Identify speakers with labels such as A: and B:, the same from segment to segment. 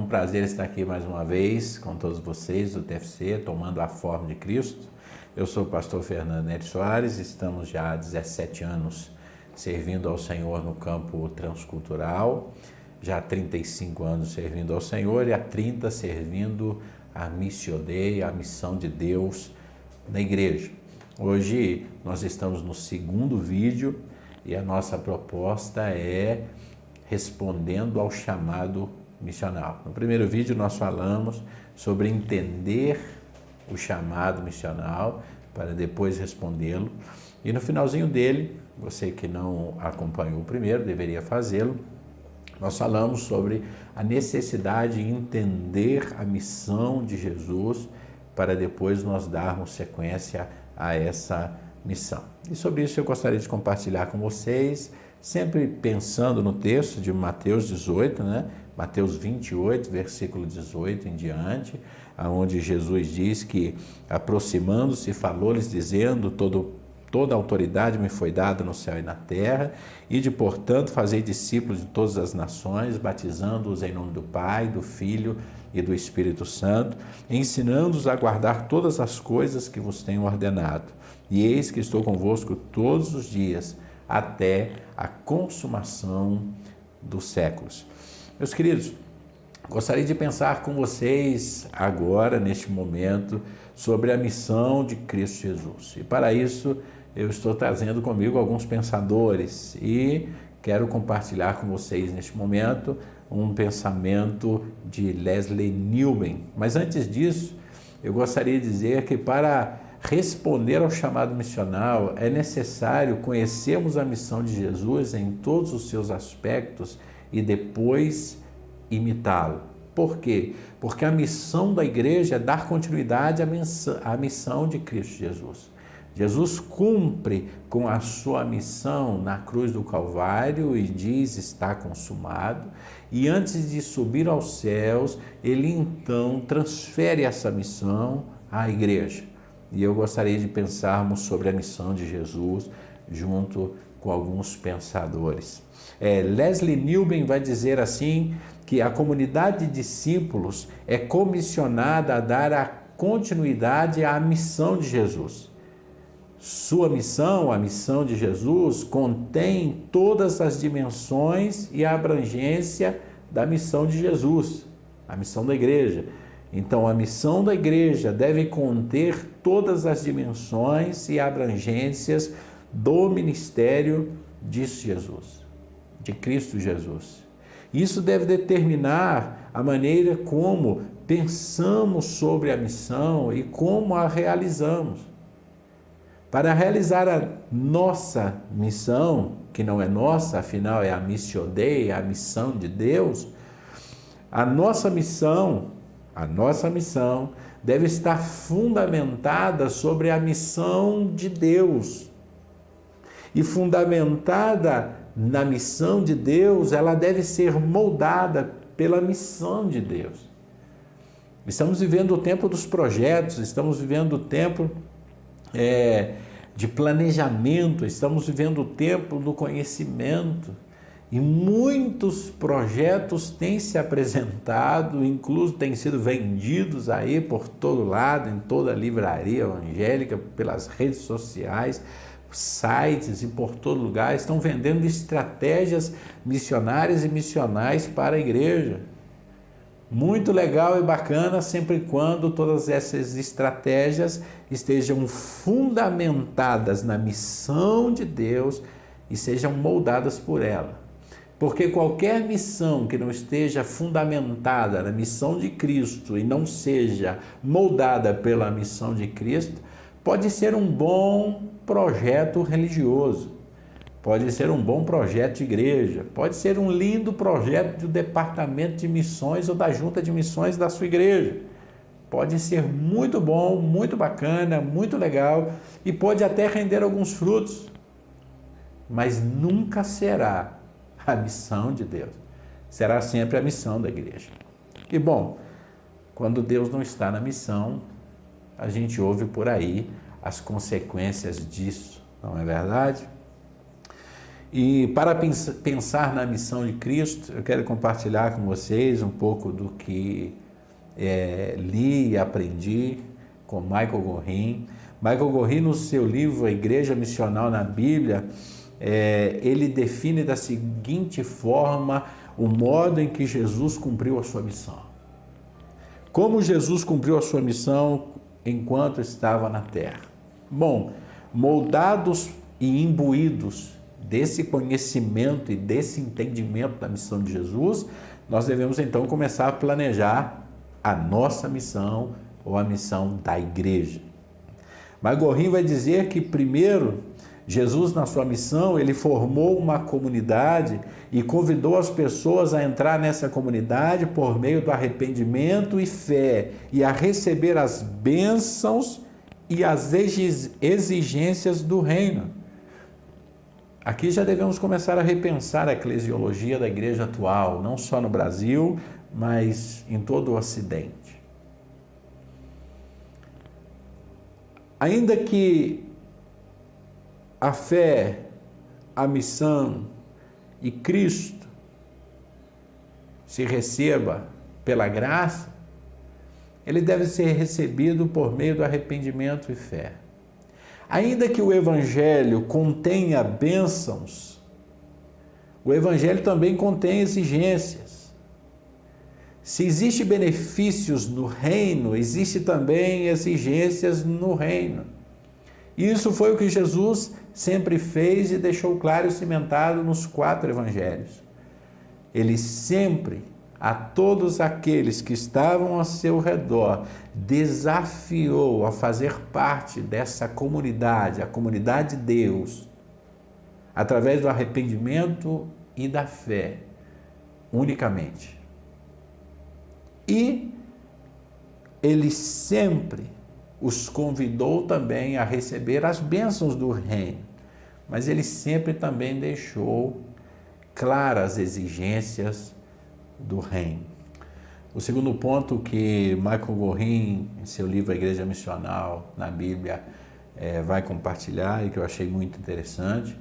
A: prazer estar aqui mais uma vez com todos vocês do TFC, tomando a forma de Cristo. Eu sou o pastor Fernando Nery Soares, estamos já há 17 anos servindo ao Senhor no campo transcultural, já há 35 anos servindo ao Senhor e há 30 servindo a Missio Dei, a missão de Deus na igreja. Hoje nós estamos no segundo vídeo e a nossa proposta é respondendo ao chamado missional. No primeiro vídeo nós falamos sobre entender o chamado missional para depois respondê-lo. E no finalzinho dele, você que não acompanhou o primeiro, deveria fazê-lo, nós falamos sobre a necessidade de entender a missão de Jesus para depois nós darmos sequência a essa missão. E sobre isso eu gostaria de compartilhar com vocês, sempre pensando no texto de Mateus 18, Mateus 28, versículo 18 em diante, onde Jesus diz que, aproximando-se, falou-lhes dizendo: toda a autoridade me foi dada no céu e na terra, ide, portanto, fazei discípulos de todas as nações, batizando-os em nome do Pai, do Filho e do Espírito Santo, ensinando-os a guardar todas as coisas que vos tenho ordenado. E eis que estou convosco todos os dias, até a consumação dos séculos. Meus queridos, gostaria de pensar com vocês agora, neste momento, sobre a missão de Cristo Jesus. E para isso, eu estou trazendo comigo alguns pensadores e quero compartilhar com vocês neste momento um pensamento de Lesslie Newbigin. Mas antes disso, eu gostaria de dizer que para responder ao chamado missional é necessário conhecermos a missão de Jesus em todos os seus aspectos e depois imitá-lo. Por quê? Porque a missão da igreja é dar continuidade à missão de Cristo Jesus. Jesus cumpre com a sua missão na cruz do Calvário e diz: está consumado. E antes de subir aos céus, ele então transfere essa missão à igreja. E eu gostaria de pensarmos sobre a missão de Jesus junto com alguns pensadores. Lesslie Newbigin vai dizer assim que a comunidade de discípulos é comissionada a dar a continuidade à missão de Jesus. Sua missão, a missão de Jesus, contém todas as dimensões e a abrangência da missão de Jesus, a missão da igreja. Então, a missão da igreja deve conter todas as dimensões e abrangências do ministério de Jesus, de Cristo Jesus. Isso deve determinar a maneira como pensamos sobre a missão e como a realizamos. Para realizar a nossa missão, que não é nossa, afinal é a Missio Dei, a missão de Deus, a nossa missão deve estar fundamentada sobre a missão de Deus. E fundamentada na missão de Deus, ela deve ser moldada pela missão de Deus. Estamos vivendo o tempo dos projetos, estamos vivendo o tempo de planejamento, estamos vivendo o tempo do conhecimento. E muitos projetos têm se apresentado, incluso têm sido vendidos aí por todo lado, em toda a livraria evangélica, pelas redes sociais, sites e por todo lugar, estão vendendo estratégias missionárias e missionais para a igreja. Muito legal e bacana, sempre e quando todas essas estratégias estejam fundamentadas na missão de Deus e sejam moldadas por ela. Porque qualquer missão que não esteja fundamentada na missão de Cristo e não seja moldada pela missão de Cristo, pode ser um bom projeto religioso, pode ser um bom projeto de igreja, pode ser um lindo projeto do departamento de missões ou da junta de missões da sua igreja. Pode ser muito bom, muito bacana, muito legal e pode até render alguns frutos, mas nunca será a missão de Deus. Será sempre a missão da igreja. E bom, quando Deus não está na missão, a gente ouve por aí as consequências disso, não é verdade? E para pensar na missão de Cristo, eu quero compartilhar com vocês um pouco do que li e aprendi com Michael Gorin. Michael Gorin, no seu livro A Igreja Missional na Bíblia, ele define da seguinte forma o modo em que Jesus cumpriu a sua missão. Como Jesus cumpriu a sua missão enquanto estava na terra? Bom, moldados e imbuídos desse conhecimento e desse entendimento da missão de Jesus, nós devemos então começar a planejar a nossa missão ou a missão da igreja. Mas Gorin vai dizer que primeiro, Jesus na sua missão, ele formou uma comunidade e convidou as pessoas a entrar nessa comunidade por meio do arrependimento e fé e a receber as bênçãos e as exigências do reino. Aqui já devemos começar a repensar a eclesiologia da igreja atual, não só no Brasil, mas em todo o Ocidente. Ainda que a fé, a missão e Cristo se receba pela graça, ele deve ser recebido por meio do arrependimento e fé. Ainda que o Evangelho contenha bênçãos, o Evangelho também contém exigências. Se existem benefícios no reino, existe também exigências no reino. Isso foi o que Jesus sempre fez e deixou claro e cimentado nos 4 evangelhos. Ele sempre, a todos aqueles que estavam ao seu redor, desafiou a fazer parte dessa comunidade, a comunidade de Deus, através do arrependimento e da fé, unicamente. E ele sempre os convidou também a receber as bênçãos do reino, mas ele sempre também deixou claras exigências do reino. O segundo ponto que Michael Gorin, em seu livro A Igreja Missional na Bíblia, vai compartilhar e que eu achei muito interessante,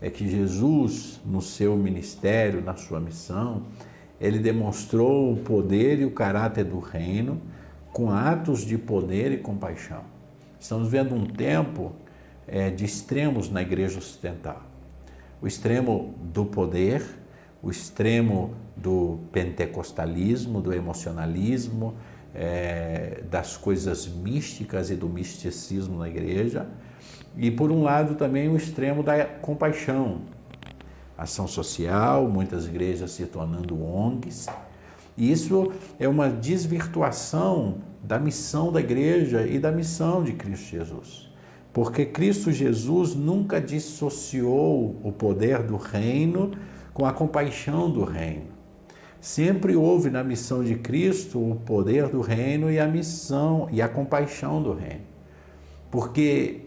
A: é que Jesus, no seu ministério, na sua missão, ele demonstrou o poder e o caráter do reino com atos de poder e compaixão. Estamos vendo um tempo de extremos na igreja ocidental. O extremo do poder, o extremo do pentecostalismo, do emocionalismo, das coisas místicas e do misticismo na igreja, e por um lado também o extremo da compaixão, ação social, muitas igrejas se tornando ONGs, e isso é uma desvirtuação da missão da igreja e da missão de Cristo Jesus, porque Cristo Jesus nunca dissociou o poder do reino com a compaixão do reino. Sempre houve na missão de Cristo o poder do reino e a missão e a compaixão do reino. Porque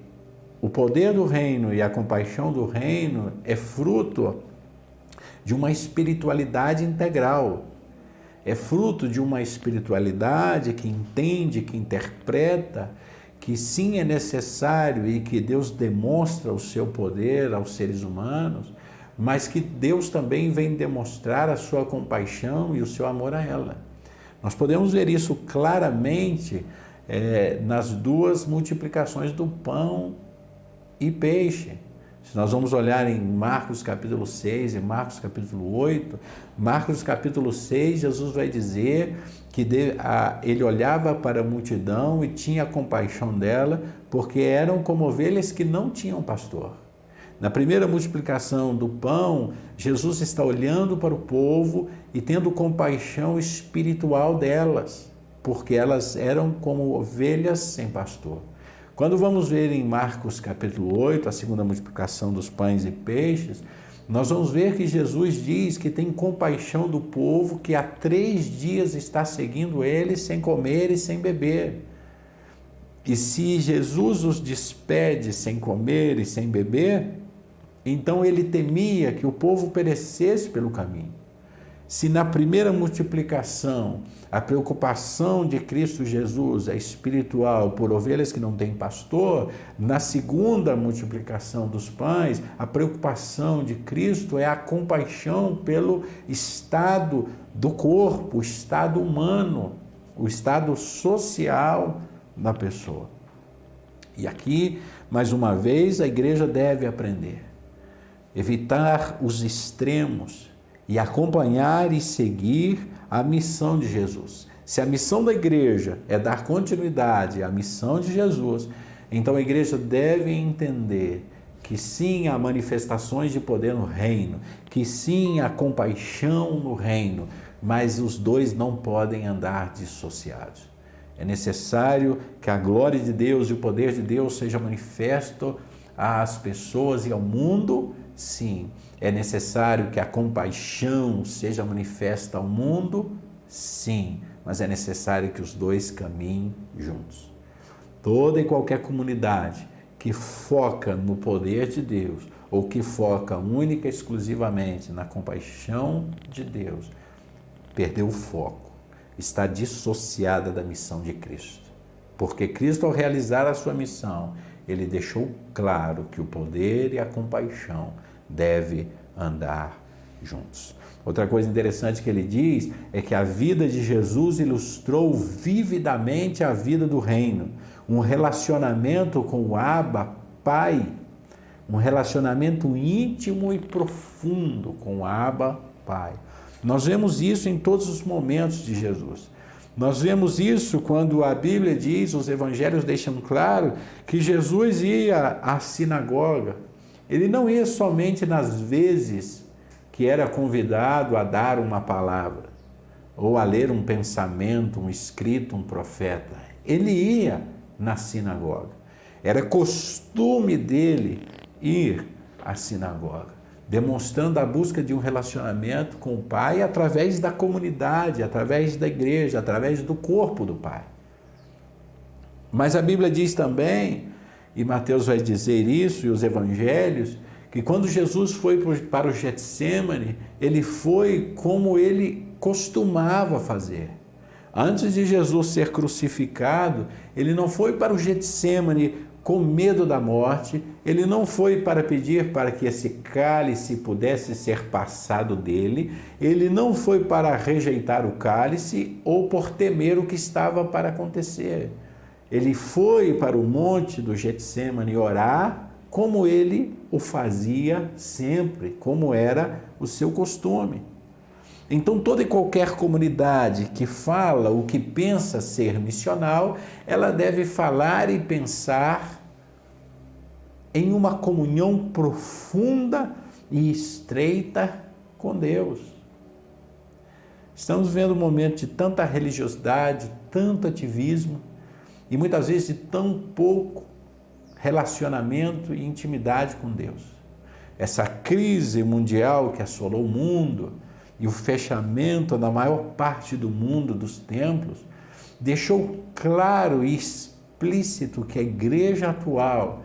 A: o poder do reino e a compaixão do reino é fruto de uma espiritualidade integral. É fruto de uma espiritualidade que entende, que interpreta, que sim é necessário e que Deus demonstra o seu poder aos seres humanos, mas que Deus também vem demonstrar a sua compaixão e o seu amor a ela. Nós podemos ver isso claramente nas 2 multiplicações do pão e peixe. Se nós vamos olhar em Marcos capítulo 6 e Marcos capítulo 8, Marcos capítulo 6, Jesus vai dizer que ele olhava para a multidão e tinha compaixão dela, porque eram como ovelhas que não tinham pastor. Na primeira multiplicação do pão, Jesus está olhando para o povo e tendo compaixão espiritual delas, porque elas eram como ovelhas sem pastor. Quando vamos ver em Marcos capítulo 8, a segunda multiplicação dos pães e peixes, nós vamos ver que Jesus diz que tem compaixão do povo que há 3 dias está seguindo ele sem comer e sem beber. E se Jesus os despede sem comer e sem beber, então ele temia que o povo perecesse pelo caminho. Se na primeira multiplicação a preocupação de Cristo Jesus é espiritual por ovelhas que não têm pastor, na segunda multiplicação dos pães, a preocupação de Cristo é a compaixão pelo estado do corpo, o estado humano, o estado social da pessoa. E aqui, mais uma vez, a igreja deve aprender, evitar os extremos e acompanhar e seguir a missão de Jesus. Se a missão da igreja é dar continuidade à missão de Jesus, então a igreja deve entender que sim, há manifestações de poder no reino, que sim, há compaixão no reino, mas os dois não podem andar dissociados. É necessário que a glória de Deus e o poder de Deus seja manifesto às pessoas e ao mundo, sim. É necessário que a compaixão seja manifesta ao mundo, sim. Mas é necessário que os dois caminhem juntos. Toda e qualquer comunidade que foca no poder de Deus ou que foca única e exclusivamente na compaixão de Deus, perdeu o foco, está dissociada da missão de Cristo. Porque Cristo, ao realizar a sua missão, ele deixou claro que o poder e a compaixão devem andar juntos. Outra coisa interessante que ele diz é que a vida de Jesus ilustrou vividamente a vida do reino. Um relacionamento com o Abba, Pai, um relacionamento íntimo e profundo com o Abba, Pai. Nós vemos isso em todos os momentos de Jesus. Nós vemos isso quando a Bíblia diz, os evangelhos deixam claro, que Jesus ia à sinagoga. Ele não ia somente nas vezes que era convidado a dar uma palavra, ou a ler um pensamento, um escrito, um profeta. Ele ia na sinagoga. Era costume dele ir à sinagoga, demonstrando a busca de um relacionamento com o Pai através da comunidade, através da igreja, através do corpo do Pai. Mas a Bíblia diz também, e Mateus vai dizer isso, e os evangelhos, que quando Jesus foi para o Getsêmani, ele foi como ele costumava fazer. Antes de Jesus ser crucificado, ele não foi para o Getsêmani com medo da morte, ele não foi para pedir para que esse cálice pudesse ser passado dele, ele não foi para rejeitar o cálice ou por temer o que estava para acontecer. Ele foi para o monte do Getsêmani orar, como ele o fazia sempre, como era o seu costume. Então, toda e qualquer comunidade que fala o que pensa ser missional, ela deve falar e pensar em uma comunhão profunda e estreita com Deus. Estamos vivendo um momento de tanta religiosidade, tanto ativismo e muitas vezes de tão pouco relacionamento e intimidade com Deus. Essa crise mundial que assolou o mundo e o fechamento na maior parte do mundo dos templos deixou claro e explícito que a igreja atual,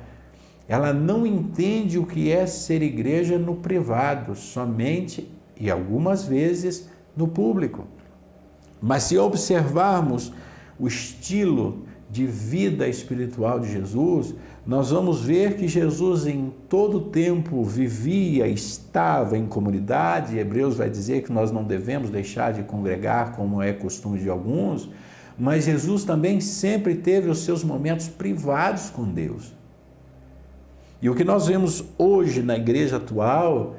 A: ela não entende o que é ser igreja no privado, somente e algumas vezes no público. Mas se observarmos o estilo de vida espiritual de Jesus, nós vamos ver que Jesus em todo tempo vivia, estava em comunidade. Hebreus vai dizer que nós não devemos deixar de congregar como é costume de alguns, mas Jesus também sempre teve os seus momentos privados com Deus. E o que nós vemos hoje na igreja atual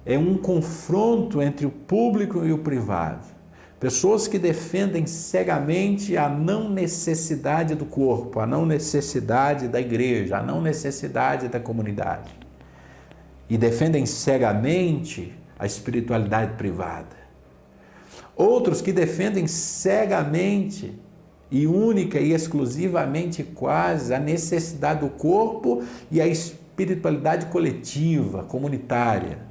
A: é um confronto entre o público e o privado. Pessoas que defendem cegamente a não necessidade do corpo, a não necessidade da igreja, a não necessidade da comunidade. E defendem cegamente a espiritualidade privada. Outros que defendem cegamente e única e exclusivamente quase a necessidade do corpo e a espiritualidade coletiva, comunitária.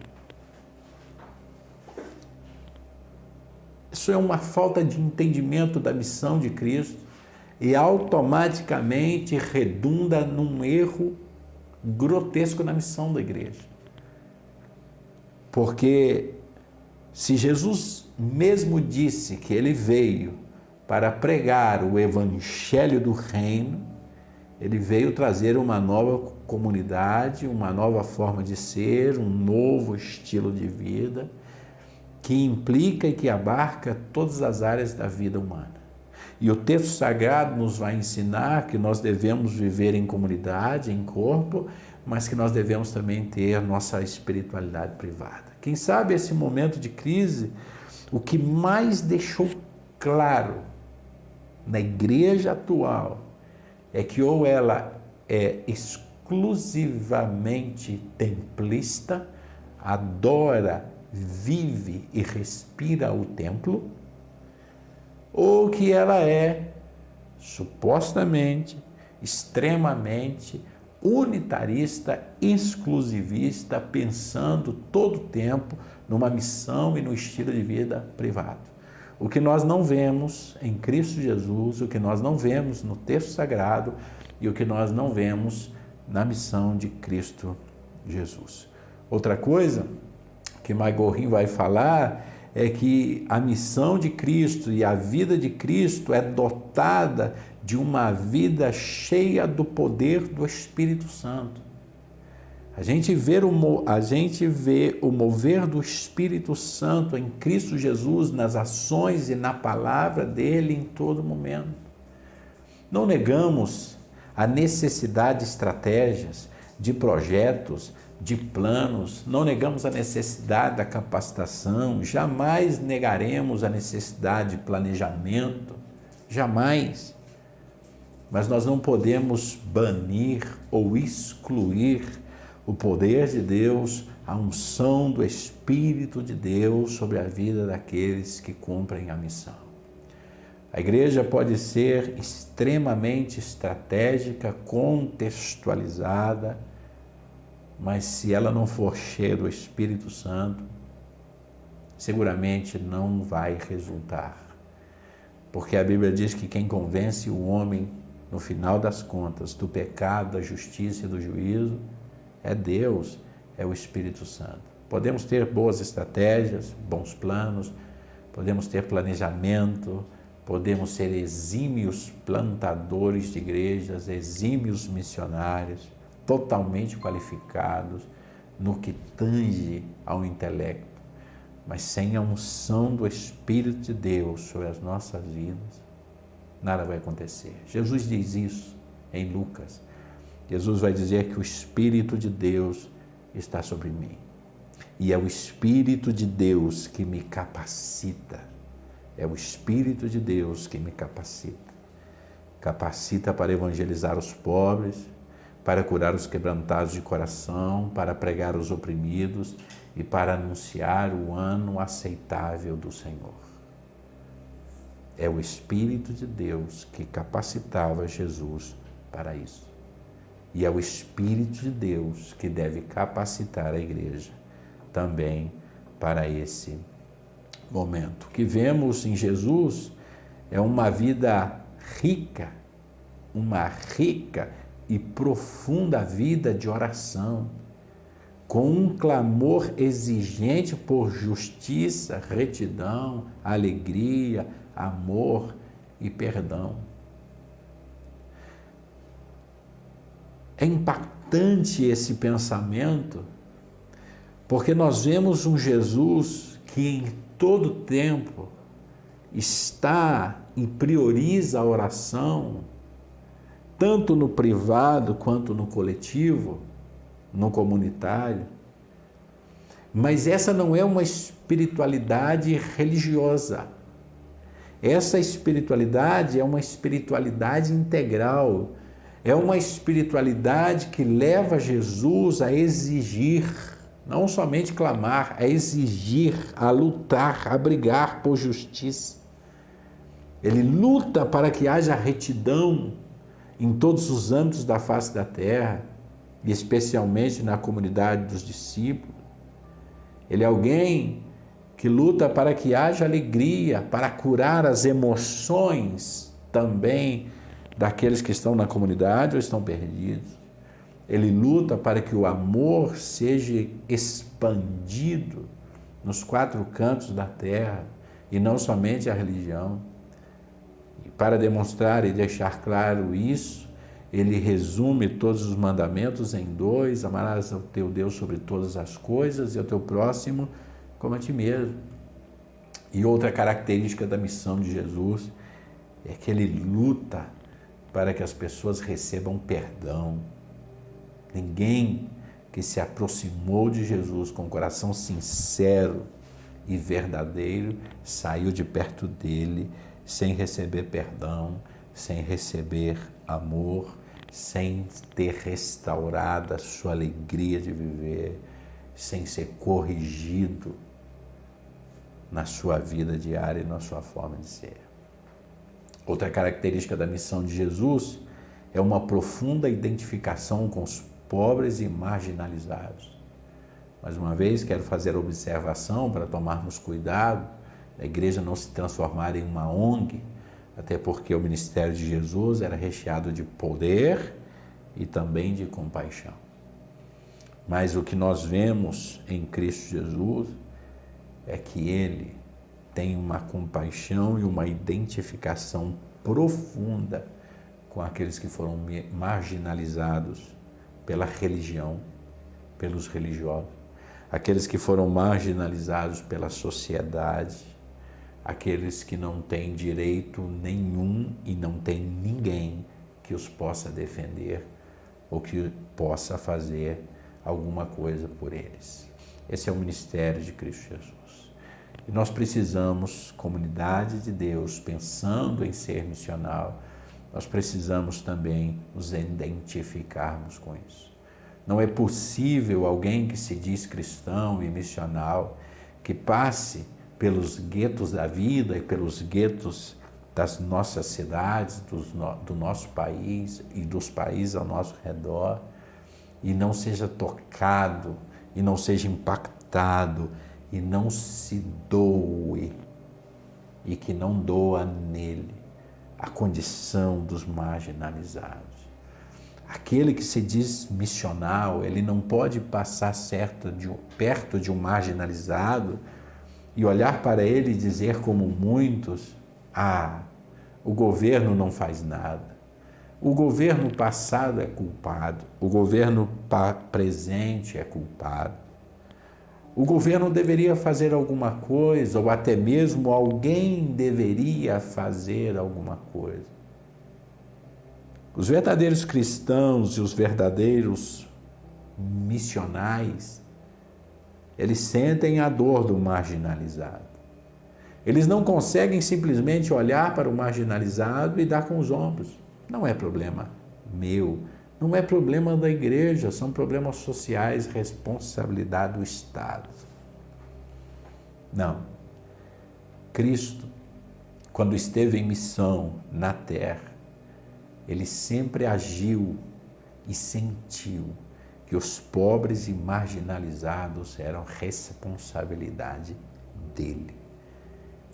A: Isso é uma falta de entendimento da missão de Cristo e automaticamente redunda num erro grotesco na missão da igreja. Porque Se Jesus mesmo disse que ele veio para pregar o evangelho do reino, ele veio trazer uma nova comunidade, uma nova forma de ser, um novo estilo de vida, que implica e que abarca todas as áreas da vida humana. E o texto sagrado nos vai ensinar que nós devemos viver em comunidade, em corpo, mas que nós devemos também ter nossa espiritualidade privada. Quem sabe esse momento de crise, o que mais deixou claro na igreja atual é que ou ela é exclusivamente templista, adora, vive e respira o templo, ou que ela é supostamente, extremamente unitarista, exclusivista, pensando todo o tempo numa missão e no estilo de vida privado. O que nós não vemos em Cristo Jesus, o que nós não vemos no texto sagrado e o que nós não vemos na missão de Cristo Jesus. Outra coisa que Magorrim vai falar é que a missão de Cristo e a vida de Cristo é dotada de uma vida cheia do poder do Espírito Santo. A gente vê o mover do Espírito Santo em Cristo Jesus, nas ações e na palavra dele em todo momento. Não negamos a necessidade de estratégias, de projetos, de planos, não negamos a necessidade da capacitação, jamais negaremos a necessidade de planejamento, jamais. Mas nós não podemos banir ou excluir o poder de Deus, a unção do Espírito de Deus sobre a vida daqueles que cumprem a missão. A igreja pode ser extremamente estratégica, contextualizada, mas se ela não for cheia do Espírito Santo, seguramente não vai resultar. Porque a Bíblia diz que quem convence o homem, no final das contas, do pecado, da justiça e do juízo, é Deus, é o Espírito Santo. Podemos ter boas estratégias, bons planos, podemos ter planejamento, podemos ser exímios plantadores de igrejas, exímios missionários, totalmente qualificados no que tange ao intelecto, mas sem a unção do Espírito de Deus sobre as nossas vidas, nada vai acontecer. Jesus diz isso em Lucas. Jesus vai dizer que o Espírito de Deus está sobre mim. E é o Espírito de Deus que me capacita. É o Espírito de Deus que me capacita. Capacita para evangelizar os pobres, para curar os quebrantados de coração, para pregar os oprimidos e para anunciar o ano aceitável do Senhor. É o Espírito de Deus que capacitava Jesus para isso. E é o Espírito de Deus que deve capacitar a igreja também para esse momento. O que vemos em Jesus é uma vida rica, uma rica e profunda vida de oração, com um clamor exigente por justiça, retidão, alegria, amor e perdão. É impactante esse pensamento, porque nós vemos um Jesus que em todo tempo está e prioriza a oração, tanto no privado quanto no coletivo, no comunitário. Mas essa não é uma espiritualidade religiosa. Essa espiritualidade é uma espiritualidade integral. É uma espiritualidade que leva Jesus a exigir, não somente clamar, a exigir, a lutar, a brigar por justiça. Ele luta para que haja retidão em todos os âmbitos da face da terra, e especialmente na comunidade dos discípulos. Ele é alguém que luta para que haja alegria, para curar as emoções também daqueles que estão na comunidade ou estão perdidos. Ele luta para que o amor seja expandido nos 4 cantos da terra, e não somente a religião. E para demonstrar e deixar claro isso, ele resume todos os mandamentos em 2: amarás ao teu Deus sobre todas as coisas e ao teu próximo como a ti mesmo. E outra característica da missão de Jesus é que ele luta para que as pessoas recebam perdão. Ninguém que se aproximou de Jesus com um coração sincero e verdadeiro saiu de perto dele sem receber perdão, sem receber amor, sem ter restaurado a sua alegria de viver, sem ser corrigido na sua vida diária e na sua forma de ser. Outra característica da missão de Jesus é uma profunda identificação com os pobres e marginalizados. Mais uma vez, quero fazer a observação para tomarmos cuidado da igreja não se transformar em uma ONG, até porque o ministério de Jesus era recheado de poder e também de compaixão. Mas o que nós vemos em Cristo Jesus é que ele tem uma compaixão e uma identificação profunda com aqueles que foram marginalizados pela religião, pelos religiosos, aqueles que foram marginalizados pela sociedade, aqueles que não têm direito nenhum e não tem ninguém que os possa defender ou que possa fazer alguma coisa por eles. Esse é o ministério de Cristo Jesus. E nós precisamos, comunidade de Deus, pensando em ser missional, nós precisamos também nos identificarmos com isso. Não é possível alguém que se diz cristão e missional, que passe pelos guetos da vida e pelos guetos das nossas cidades, do nosso país e dos países ao nosso redor, e não seja tocado, e não seja impactado, e não se doe, e que não doa nele a condição dos marginalizados. Aquele que se diz missional, ele não pode passar perto de um marginalizado e olhar para ele e dizer como muitos: o governo não faz nada. O governo passado é culpado, o governo presente é culpado. O governo deveria fazer alguma coisa, ou até mesmo alguém deveria fazer alguma coisa. Os verdadeiros cristãos e os verdadeiros missionais, eles sentem a dor do marginalizado. Eles não conseguem simplesmente olhar para o marginalizado e dar com os ombros. Não é problema meu, não é problema da igreja, são problemas sociais, responsabilidade do Estado. Não. Cristo, quando esteve em missão na terra, ele sempre agiu e sentiu que os pobres e marginalizados eram responsabilidade dele.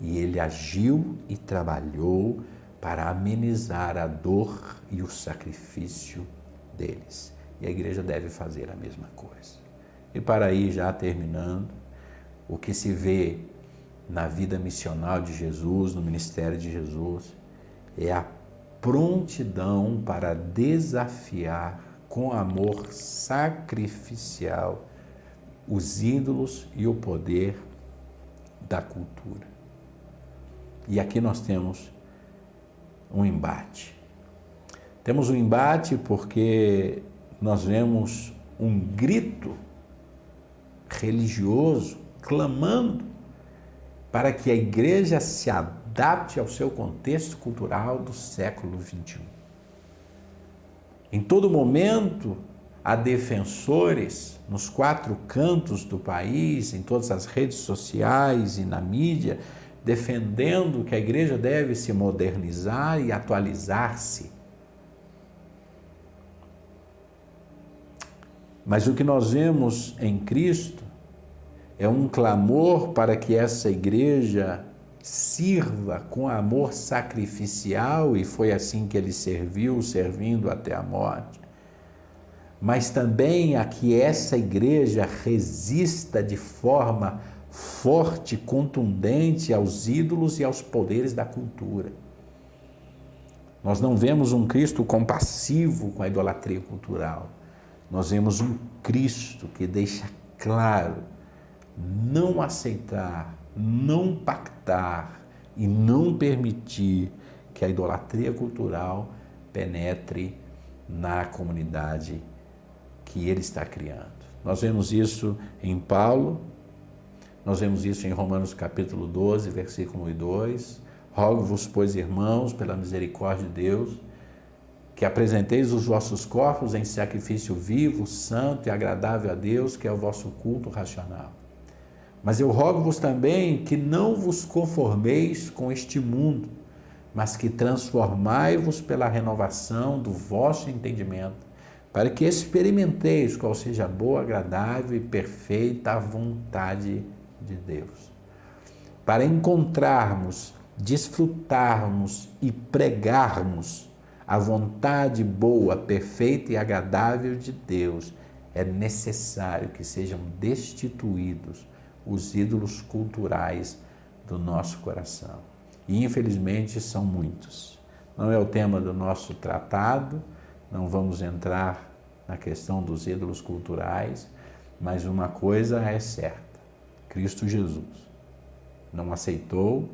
A: E ele agiu e trabalhou para amenizar a dor e o sacrifício deles. E a igreja deve fazer a mesma coisa. E para ir já terminando, o que se vê na vida missional de Jesus, no ministério de Jesus, é a prontidão para desafiar com amor sacrificial os ídolos e o poder da cultura. E aqui nós temos um embate. Temos um embate porque nós vemos um grito religioso clamando para que a igreja se adapte ao seu contexto cultural do século XXI. Em todo momento, há defensores nos 4 cantos do país, em todas as redes sociais e na mídia, defendendo que a igreja deve se modernizar e atualizar-se. Mas o que nós vemos em Cristo é um clamor para que essa igreja sirva com amor sacrificial, e foi assim que ele serviu, servindo até a morte. Mas também a que essa igreja resista de forma forte, contundente aos ídolos e aos poderes da cultura. Nós não vemos um Cristo compassivo com a idolatria cultural. Nós vemos um Cristo que deixa claro não aceitar, não pactar e não permitir que a idolatria cultural penetre na comunidade que ele está criando. Nós vemos isso em Paulo, nós vemos isso em Romanos capítulo 12, versículo 1 e 2. Rogo-vos, pois, irmãos, pela misericórdia de Deus, que apresenteis os vossos corpos em sacrifício vivo, santo e agradável a Deus, que é o vosso culto racional. Mas eu rogo-vos também que não vos conformeis com este mundo, mas que transformai-vos pela renovação do vosso entendimento, para que experimenteis qual seja a boa, agradável e perfeita vontade de Deus. Para encontrarmos, desfrutarmos e pregarmos a vontade boa, perfeita e agradável de Deus, é necessário que sejam destituídos os ídolos culturais do nosso coração. E infelizmente são muitos. Não é o tema do nosso tratado, não vamos entrar na questão dos ídolos culturais, mas uma coisa é certa: Cristo Jesus não aceitou,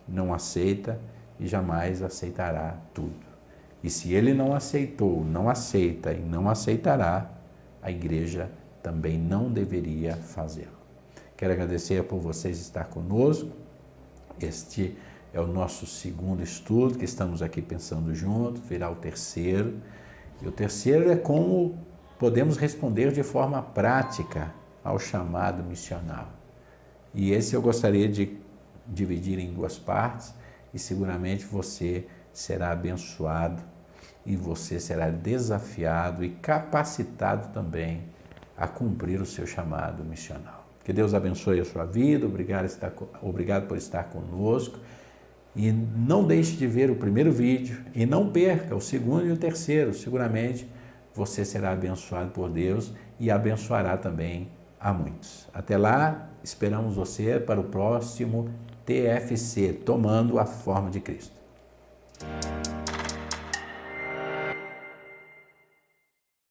A: não aceita e jamais aceitará tudo. E se ele não aceitou, não aceita e não aceitará, a igreja também não deveria fazê-lo. Quero agradecer por vocês estar conosco. Este é o nosso segundo estudo, que estamos aqui pensando juntos, virá o terceiro. E o terceiro é como podemos responder de forma prática ao chamado missional. E esse eu gostaria de dividir em duas partes, e seguramente você será abençoado e você será desafiado e capacitado também a cumprir o seu chamado missional. Que Deus abençoe a sua vida, obrigado por estar conosco, e não deixe de ver o primeiro vídeo e não perca o segundo e o terceiro. Seguramente você será abençoado por Deus e abençoará também a muitos. Até lá, esperamos você para o próximo TFC, Tomando a Forma de Cristo.